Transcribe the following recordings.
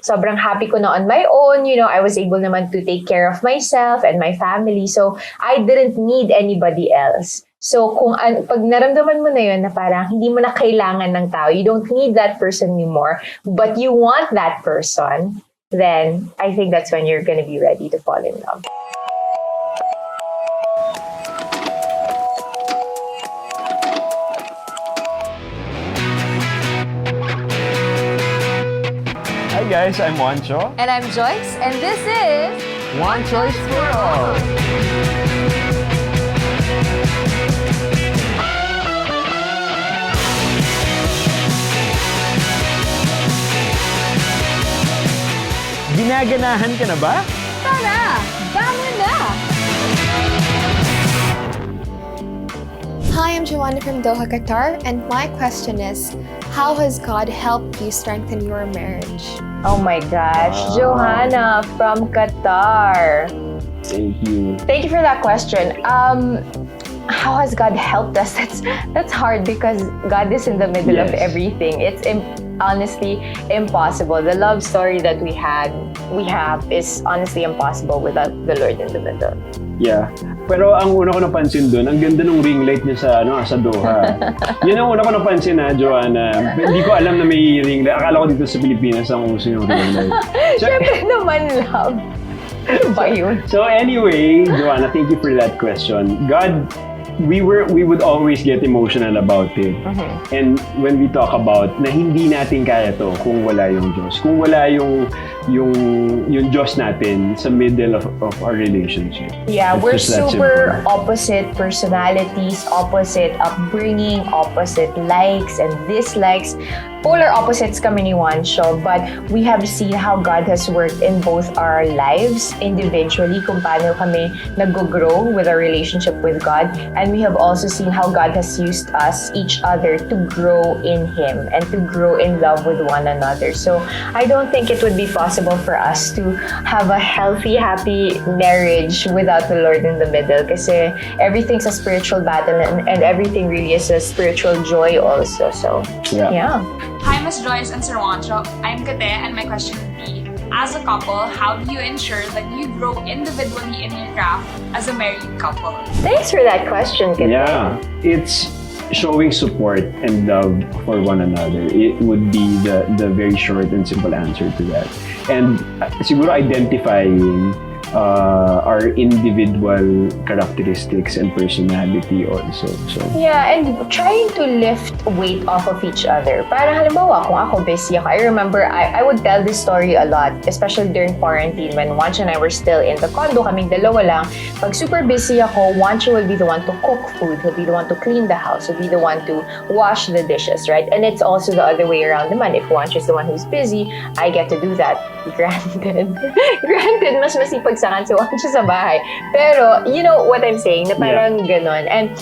sobrang happy ko na on my own. You know, I was able naman to take care of myself and my family. So, I didn't need anybody else. So, pag naramdaman mo na yun na parang hindi mo na kailangan ng tao, you don't need that person anymore, but you want that person, then I think that's when you're gonna be ready to fall in love. Hi guys, I'm Juancho. And I'm Joyce, and this is One Choice for All. Ginaganahan ka na ba? Tara, bangon na! Hi, I'm Joanna from Doha, Qatar, and my question is, how has God helped you strengthen your marriage? Oh my gosh, Johanna from Qatar. Thank you. Thank you for that question. How has God helped us? That's hard because God is in the middle of everything. It's honestly impossible. The love story that we have is honestly impossible without the Lord in the middle. Yeah. Pero ang una ko napansin doon, ang ganda ng ring light niya sa Doha. Yun ang una ko napansin Joanna. Hindi ko alam na may ring light. Akala ko dito sa Pilipinas ang uso yung ring light. Siyempre naman, love. Ano ba yun? So anyway, Joanna, thank you for that question. God, we would always get emotional about it. And when we talk about na hindi natin kaya to kung wala yung Diyos. Kung wala yung Diyos natin sa middle of our relationship. Yeah, It's we're just that super simple. opposite personalities, opposite upbringing, opposite likes and dislikes. Polar opposites kami ni Juancho, but we have seen how God has worked in both our lives individually, kung paano kami nag-grow with our relationship with God, and we have also seen how God has used us, each other, to grow in Him and to grow in love with one another. So I don't think it would be possible for us to have a healthy, happy marriage without the Lord in the middle, kasi everything's a spiritual battle and everything really is a spiritual joy also. So yeah. Hi, Ms. Joyce and Sir Juancho. I'm Kate, and my question would be, as a couple, how do you ensure that you grow individually in your craft as a married couple? Thanks for that question, Kate. Yeah, it's showing support and love for one another. It would be the very short and simple answer to that. And siguro identifying our individual characteristics and personality also. So yeah, and trying to lift weight off of each other. Parang halimbawa, kung ako busy ako, I remember I would tell this story a lot, especially during quarantine when Juancho and I were still in the condo, kaming dalawa lang. Pag super busy ako, Juancho will be the one to cook food, he'll be the one to clean the house, he'll be the one to wash the dishes, right? And it's also the other way around naman. If Juancho is the one who's busy, I get to do that. Granted, mas masipag sa akin si Juancho sa bahay. Pero, you know what I'm saying, na parang ganon. And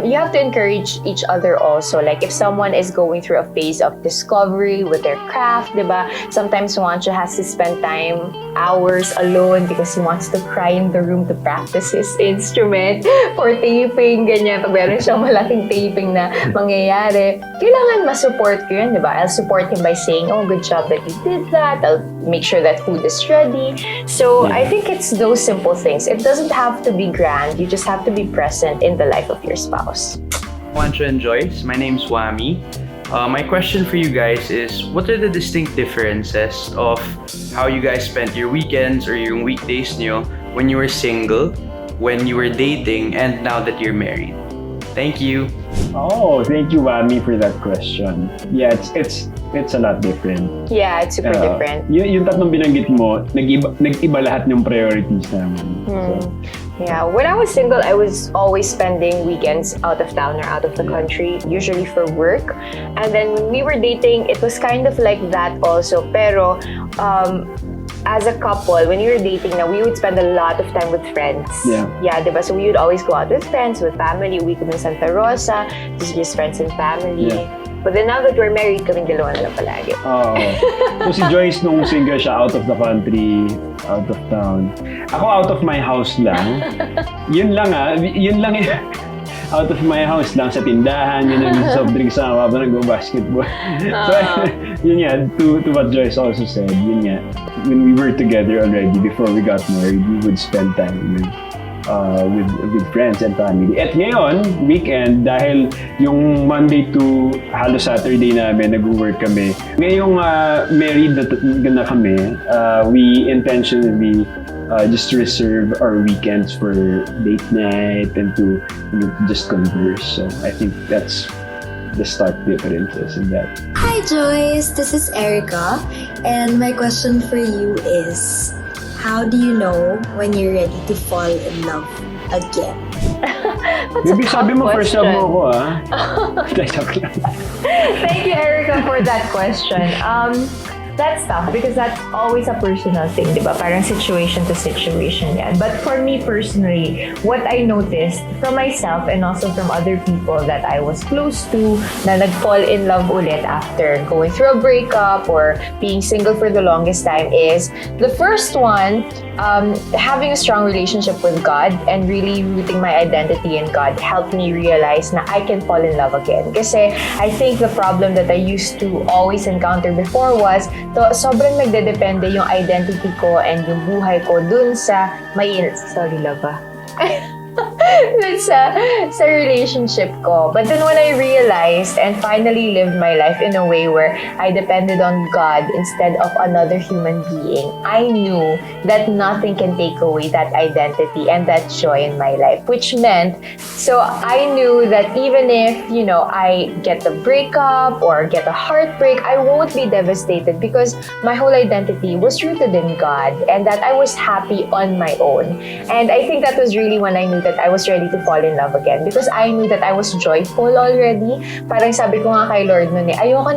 you have to encourage each other also. Like, if someone is going through a phase of discovery with their craft, diba? Sometimes Juancho has to spend time, hours alone because he wants to cry in the room to practice his instrument for taping, ganyan. Pag meron siyang malaking taping na mangyayari, kailangan ma-support ko yun, diba? I'll support him by saying, oh, good job that you did that. I'll make sure that food is ready. So I think it's those simple things. It doesn't have to be grand. You just have to be present in the life of your spouse. Juancho and Joyce, my name's Wami. My question for you guys is, what are the distinct differences of how you guys spent your weekends or your weekdays nyo when you were single, when you were dating, and now that you're married? Thank you. oh, thank you Wami for that question. Yeah, it's a lot different. Yeah, it's super different. Yung tatlong binanggit mo, nag-iba lahat ng priorities namin. So, Yeah, when I was single, I was always spending weekends out of town or out of the country, usually for work. And then when we were dating, it was kind of like that also. Pero as a couple, when we were dating, now we would spend a lot of time with friends. Yeah, diba? So we would always go out with friends, with family. We could in Santa Rosa, just friends and family. Yeah. But then now that we're married, kaming dalawa na lang palagi. oh. So si Joyce nung single siya, out of the country, out of town. Ako out of my house lang. Yun lang out of my house lang sa tindahan, yun ang soft drinks na habang nag-basketball. So, yun nga, to what Joyce also said, yun nga, when we were together already, before we got married, we would spend time with friends and family. At ngayon, weekend, dahil yung Monday to halos Saturday namin, nag-work kami. Ngayong married na kami, we intentionally just reserve our weekends for date night and to just converse. So I think that's the stark differences in that. Hi Joyce, this is Erica, and my question for you is, how do you know when you're ready to fall in love again? Maybe sabi mo first love mo ako Thank you, Erica, for that question. That's tough because that's always a personal thing, di ba? Parang situation to situation yan. But for me personally, what I noticed from myself and also from other people that I was close to na nag-fall in love ulit after going through a breakup or being single for the longest time is the first one, having a strong relationship with God and really rooting my identity in God helped me realize na I can fall in love again. Kasi I think the problem that I used to always encounter before was sobrang nagdedepende yung identity ko and yung buhay ko dun sa sorry love dun sa relationship ko. But then when I realized and finally lived my life in a way where I depended on God instead of another human being, I knew that nothing can take away that identity and that joy in my life, which meant, so I knew that even if, I get a breakup or get a heartbreak, I won't be devastated because my whole identity was rooted in God and that I was happy on my own. And I think that was really when I knew that I was ready to fall in love again because I knew that I was joyful already. Parang sabi ko nga kay Lord noon ayoko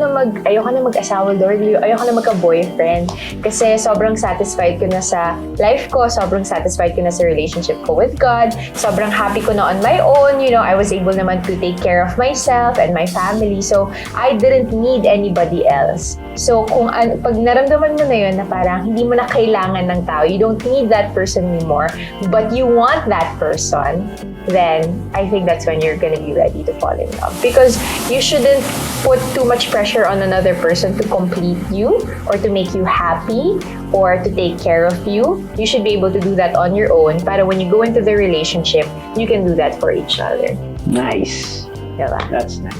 na mag-asawa, Lord. Ayoko na magka-boyfriend kasi sobrang satisfied ko na sa life ko, sobrang satisfied ko na sa relationship ko with God, sobrang happy ko na on my own. I was able naman to take care of myself and my family, so I didn't need anybody else. So pag naramdaman mo na yun na parang hindi mo na kailangan ng tao, you don't need that person anymore, but you want that person, then I think that's when you're gonna be ready to fall in love. Because you shouldn't put too much pressure on another person to complete you or to make you happy or to take care of you. You should be able to do that on your own. Para when you go into the relationship, you can do that for each other. Nice. Diba? That's nice.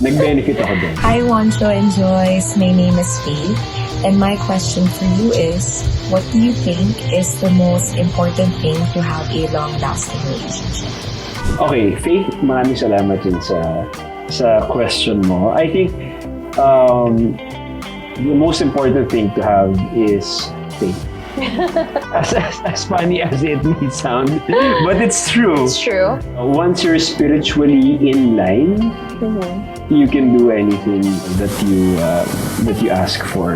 Nag-benefit ako din. Hi, Juancho and Joyce. My name is Faith. And my question for you is, what do you think is the most important thing to have a long-lasting relationship? Okay, Faith, maraming salamat din sa question mo. I think the most important thing to have is faith. As funny as it may sound, but it's true. It's true. Once you're spiritually in line, you can do anything that you ask for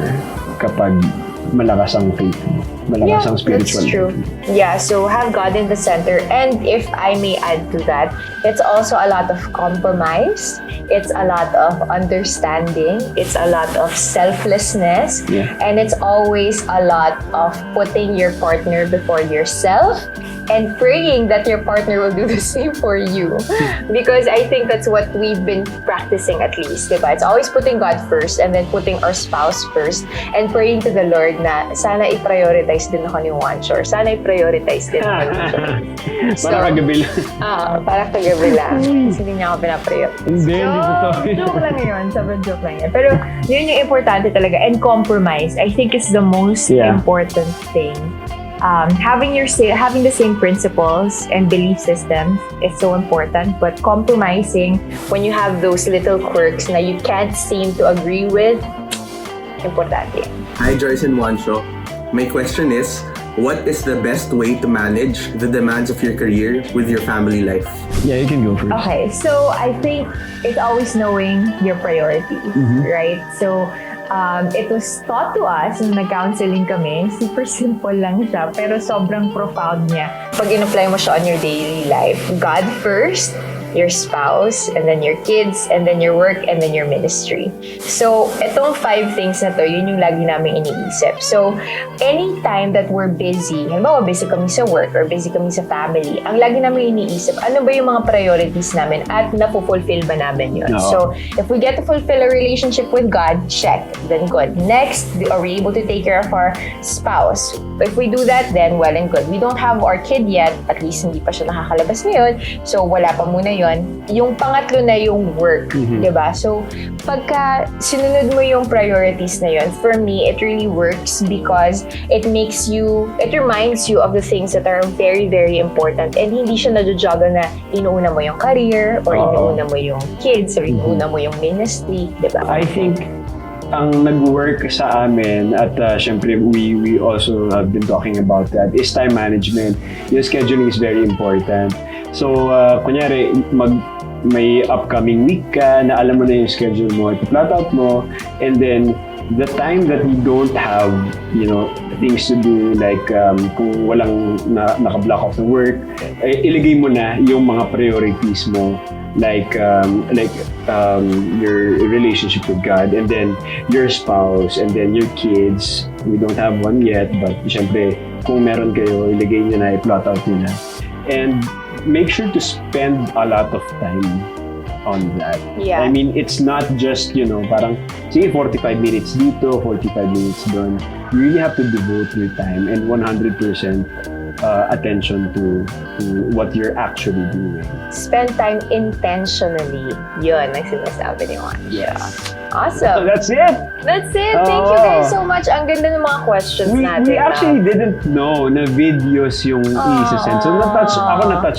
kapag malakas ang faith mo. Malakas ang spiritual. That's true. Yeah, so have God in the center. And if I may add to that, it's also a lot of compromise. It's a lot of understanding. It's a lot of selflessness. Yeah. And it's always a lot of putting your partner before yourself and praying that your partner will do the same for you. Because I think that's what we've been practicing at least, diba? It's always putting God first and then putting our spouse first and praying to the Lord na sana i-prioritize din ako ni Juancho or sana i-prioritize din ako ni Joyce. Para kagabi lang. Parang kagabi lang. Kasi hindi niya ako pinaprioritize. Hindi totoo. Joke lang yun. Sobrang joke lang yan. Pero yun yung importante talaga. And compromise, I think is the most important thing. Having the same principles and belief systems is so important, but compromising when you have those little quirks na you can't seem to agree with, importante. Hi Joyce and Juancho. My question is, what is the best way to manage the demands of your career with your family life? Yeah, you can go first. Okay, so I think it's always knowing your priorities, right? So it was taught to us nung nag-counseling kami. Super simple lang siya, pero sobrang profound niya. Pag in-apply mo siya on your daily life, God first, your spouse, and then your kids, and then your work, and then your ministry. So, itong 5 things na to, yun yung lagi namin iniisip. So, anytime that we're busy, halimbawa busy kami sa work or busy kami sa family, ang lagi namin iniisip, ano ba yung mga priorities namin at napufulfill ba namin yun? No. So, if we get to fulfill a relationship with God, check, then good. Next, are we able to take care of our spouse? If we do that, then well and good. We don't have our kid yet, at least hindi pa siya nakakalabas ngayon, so wala pa muna yon. Yung pangatlo na yung work, diba? So, pagka sinunod mo yung priorities na yun, for me, it really works because it reminds you of the things that are very, very important, and hindi siya nadjojuggle na inuuna mo yung career, or inuuna mo yung kids, or inuuna mo yung ministry, diba? I think ang nag-work sa amin at syempre we also have been talking about that is time management. Yung scheduling is very important. So, kunyari, may upcoming week ka na alam mo na yung schedule mo, i-plot out mo, and then the time that you don't have, things to do, like kung walang naka-block off ng work, ilagay mo na yung mga priorities mo, like your relationship with God, and then your spouse, and then your kids. We don't have one yet, but syempre, kung meron kayo, ilagay nyo na, i-plot out nyo na. And make sure to spend a lot of time on that. Yeah. I mean, it's not just, parang, sige, 45 minutes dito, 45 minutes doon. You really have to devote your time and 100% attention to what you're actually doing. Spend time intentionally. Yun, ang sinasabi ni Juancho. Yeah. Awesome. That's it! That's it. Thank you guys so much. Ang ganda ng mga questions natin. We actually didn't know na videos yung i-send. So, natouch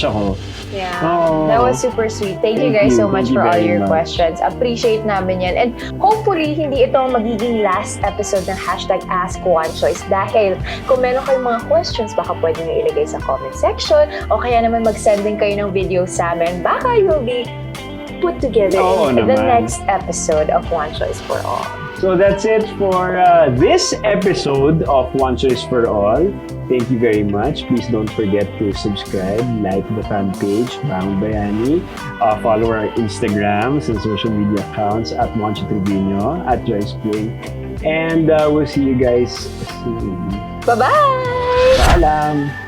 ako. Yeah. Oh. That was super sweet. Thank you guys so much for all your questions. Appreciate namin yan. And hopefully, hindi ito ang magiging last episode ng #AskJuanchoyce. Dahil kung meron kayong mga questions, baka pwede nyo ilagay sa comment section, o kaya naman mag-send din kayo ng video sa amin. Baka you'll be put together in the next episode of One Choice for All. So that's it for this episode of One Choice for All. Thank you very much. Please don't forget to subscribe, like the fan page, Bang Bayani. Follow our Instagrams and social media accounts at Juancho Triviño, at Joyce Pring. And we'll see you guys soon. Bye-bye! Paalam!